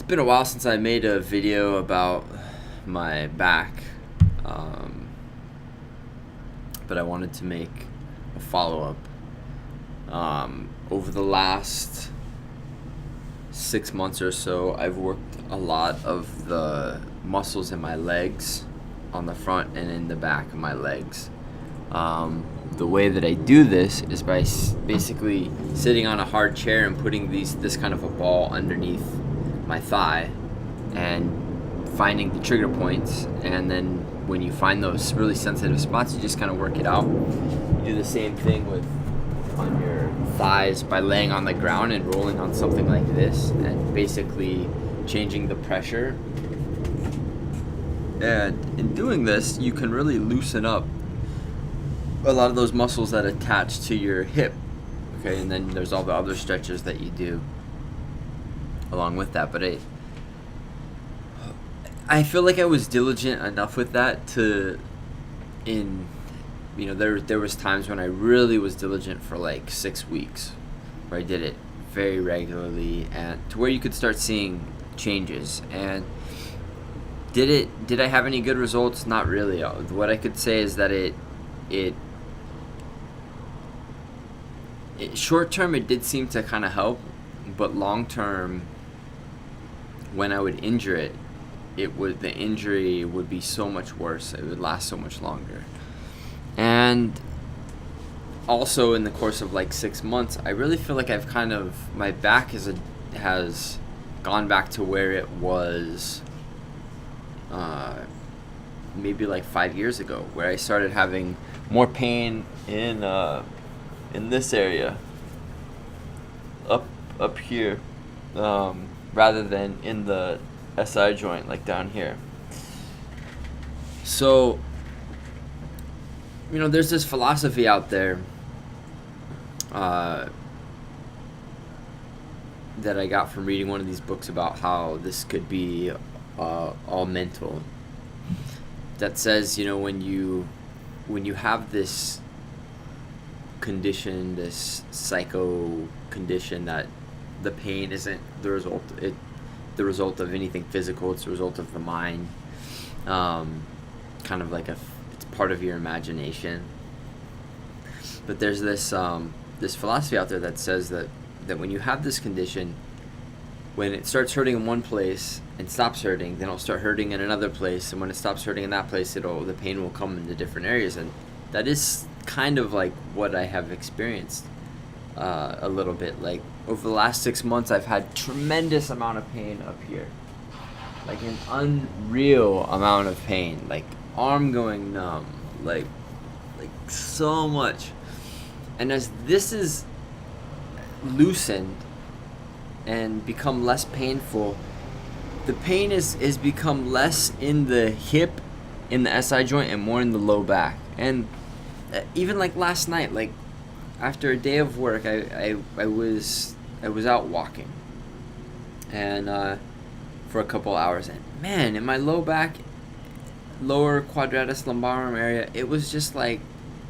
been a while since I made a video about my back, um, but I wanted to make a follow up. Over the last 6 months or so, I've worked a lot of the muscles in my legs on the front and in the back of my legs. The way that I do this is by basically sitting on a hard chair and putting this kind of a ball underneath my thigh and finding the trigger points, and then when you find those really sensitive spots, you just kind of work it out. You do the same thing with on your thighs by laying on the ground and rolling on something like this and basically changing the pressure. And in doing this, you can really loosen up a lot of those muscles that attach to your hip. Okay, and then there's all the other stretches that you do along with that. But I feel like I was diligent enough with that there was times when I really was diligent for like 6 weeks, where I did it very regularly and to where you could start seeing changes. And did I have any good results? Not really. What I could say is that it short term it did seem to kind of help, but long term, when I would injure it, the injury would be so much worse. It would last so much longer. And also in the course of like 6 months, I really feel like my back has gone back to where it was maybe like 5 years ago, where I started having more pain in this area up here, rather than in the SI joint, like down here. So, there's this philosophy out there that I got from reading one of these books about how this could be all mental. That says, when you have this condition, this psycho condition, that the pain isn't the result of anything physical. It's the result of the mind. Kind of like it's part of your imagination. But there's this philosophy out there that says that when you have this condition, when it starts hurting in one place and stops hurting, then it'll start hurting in another place, and when it stops hurting in that place, the pain will come into different areas. And that is kind of like what I have experienced a little bit. Like over the last 6 months, I've had tremendous amount of pain up here, like an unreal amount of pain, like arm going numb, like so much. And as this is loosened and become less painful, the pain is become less in the hip, in the SI joint, and more in the low back. And even like last night, like after a day of work, I was out walking, and for a couple hours, and man, in my low back, lower quadratus lumborum area, it was just like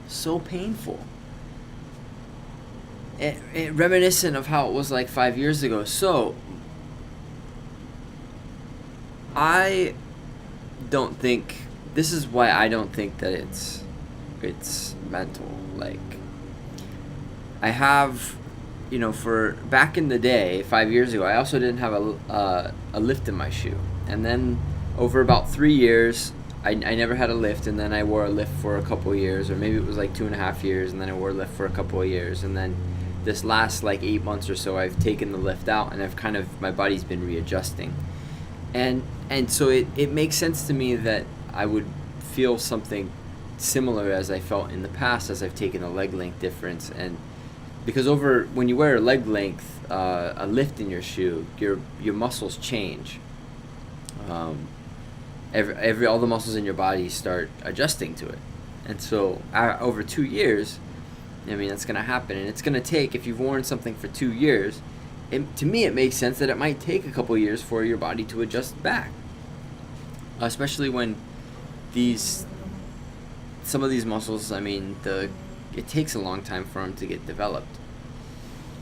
so painful. It reminiscent of how it was like 5 years ago. So I don't think this is why I don't think that it's mental. Like, I have, for back in the day, 5 years ago, I also didn't have a lift in my shoe. And then over about 3 years, I never had a lift, and then I wore a lift for a couple of years, or maybe it was like 2.5 years, and then I wore a lift for a couple of years. And then this last like 8 months or so, I've taken the lift out, and my body's been readjusting. And so it makes sense to me that I would feel something similar as I felt in the past as I've taken a leg length difference. And because when you wear a leg length, a lift in your shoe, your muscles change. All the muscles in your body start adjusting to it. And so over 2 years, that's going to happen. And it's going to take, if you've worn something for 2 years, to me it makes sense that it might take a couple years for your body to adjust back. Especially when some of these muscles, it takes a long time for them to get developed.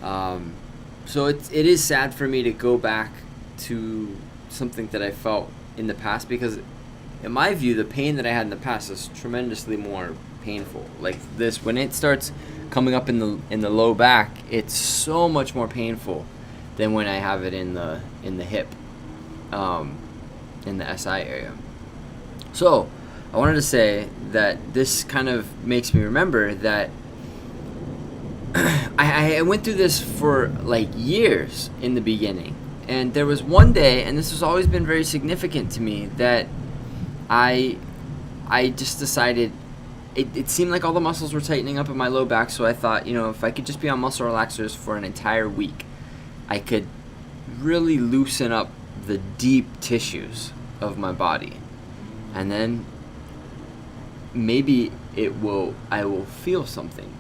So it is sad for me to go back to something that I felt in the past, because in my view, the pain that I had in the past is tremendously more painful. Like this, when it starts coming up in the low back, it's so much more painful than when I have it in the hip, in the SI area. So I wanted to say that this kind of makes me remember that I went through this for like years in the beginning, and there was one day, and this has always been very significant to me, that I just decided, it seemed like all the muscles were tightening up in my low back, so I thought, if I could just be on muscle relaxers for an entire week, I could really loosen up the deep tissues of my body, and then maybe I will feel something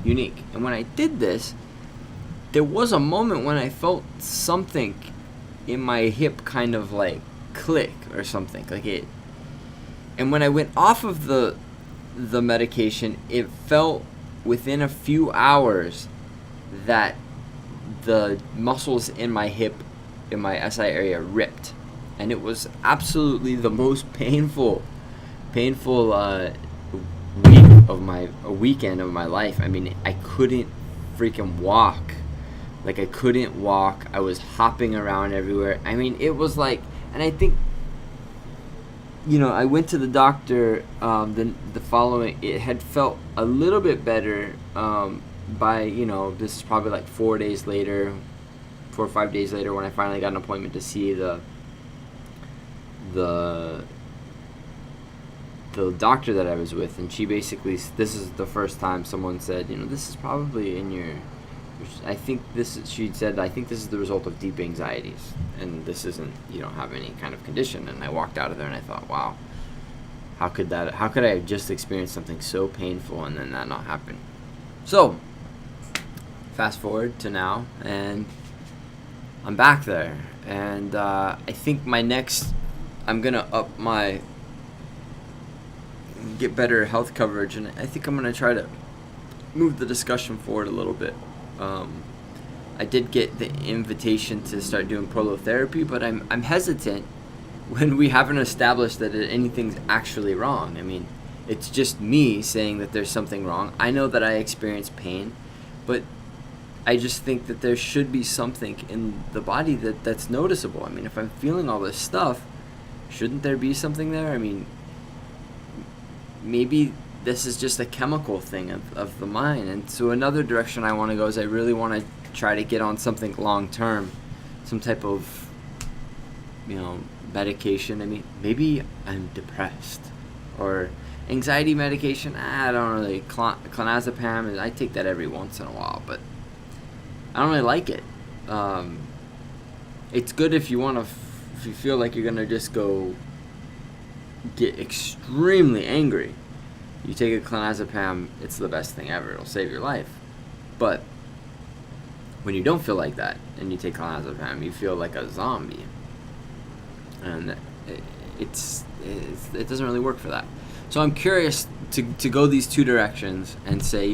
unique. And when I did this, there was a moment when I felt something in my hip kind of like click or something, and when I went off of the medication, it felt within a few hours that the muscles in my hip, in my SI area, ripped, and it was absolutely the most painful weekend of my life. I mean, I couldn't freaking walk. Like, I couldn't walk. I was hopping around everywhere. I mean, it was like, and I think, I went to the doctor the following, it had felt a little bit better by, this is probably like 4 or 5 days later, when I finally got an appointment to see the doctor that I was with. And she basically, this is the first time someone said, this is probably in your, she said, I think this is the result of deep anxieties, and this isn't, you don't have any kind of condition. And I walked out of there and I thought, wow, how could I have just experienced something so painful and then that not happen? So fast forward to now, and I'm back there, and I think I'm gonna get better health coverage, and I think I'm gonna try to move the discussion forward a little bit. I did get the invitation to start doing prolotherapy, but I'm hesitant when we haven't established that anything's actually wrong. I mean, it's just me saying that there's something wrong. I know that I experience pain, but I just think that there should be something in the body that's noticeable. I mean, if I'm feeling all this stuff, shouldn't there be something there? I mean, maybe this is just a chemical thing of the mind. And so another direction I want to go is I really want to try to get on something long term, some type of, medication. I mean, maybe I'm depressed, or anxiety medication. I don't really, clonazepam, I take that every once in a while, but I don't really like it. It's good if you if you feel like you're gonna just go get extremely angry. You take a clonazepam, it's the best thing ever. It'll save your life. But when you don't feel like that and you take clonazepam, you feel like a zombie, and it doesn't really work for that. So I'm curious to go these two directions and say,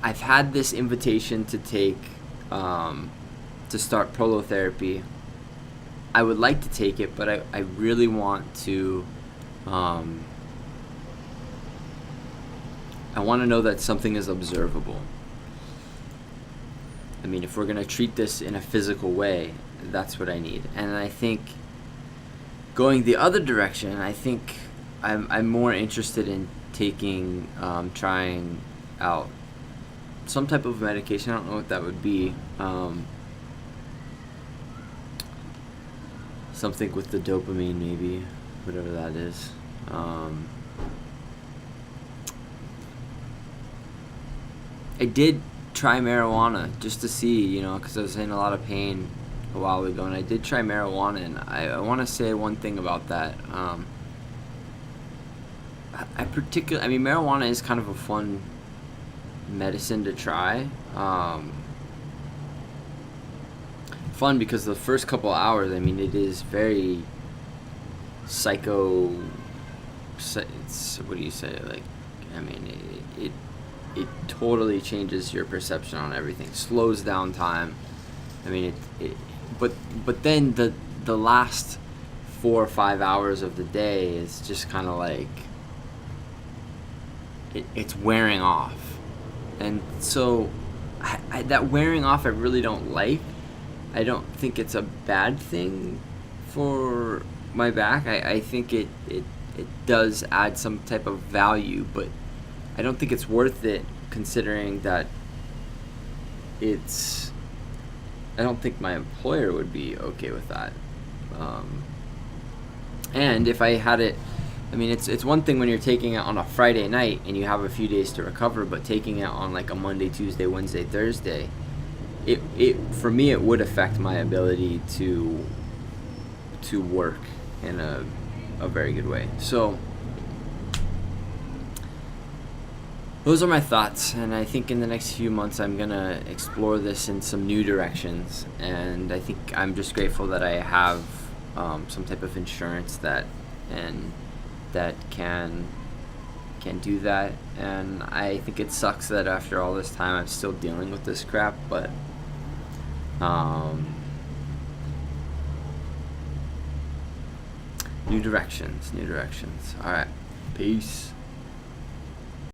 I've had this invitation to take to start prolotherapy. I would like to take it, but I really want to I want to know that something is observable. I mean, if we're going to treat this in a physical way, that's what I need. And I think going the other direction, I think I'm more interested in trying out some type of medication. I don't know what that would be. Something with the dopamine, maybe, whatever that is. I did try marijuana just to see, because I was in a lot of pain a while ago, and I did try marijuana, and I want to say one thing about that. Marijuana is kind of a fun medicine to try. Fun because the first couple hours, it is very what do you say? Like, it totally changes your perception on everything. Slows down time. I mean, but then the last 4 or 5 hours of the day is just kind of like it's wearing off, and so that wearing off I really don't like. I don't think it's a bad thing for my back. I think it does add some type of value, but I don't think it's worth it considering that it's. I don't think my employer would be okay with that. And if I had it, I mean, it's one thing when you're taking it on a Friday night and you have a few days to recover, but taking it on like a Monday, Tuesday, Wednesday, Thursday, it for me it would affect my ability to work in a very good way. So those are my thoughts, and I think in the next few months I'm gonna explore this in some new directions, and I think I'm just grateful that I have some type of insurance that can do that. And I think it sucks that after all this time I'm still dealing with this crap, but new directions. All right, peace.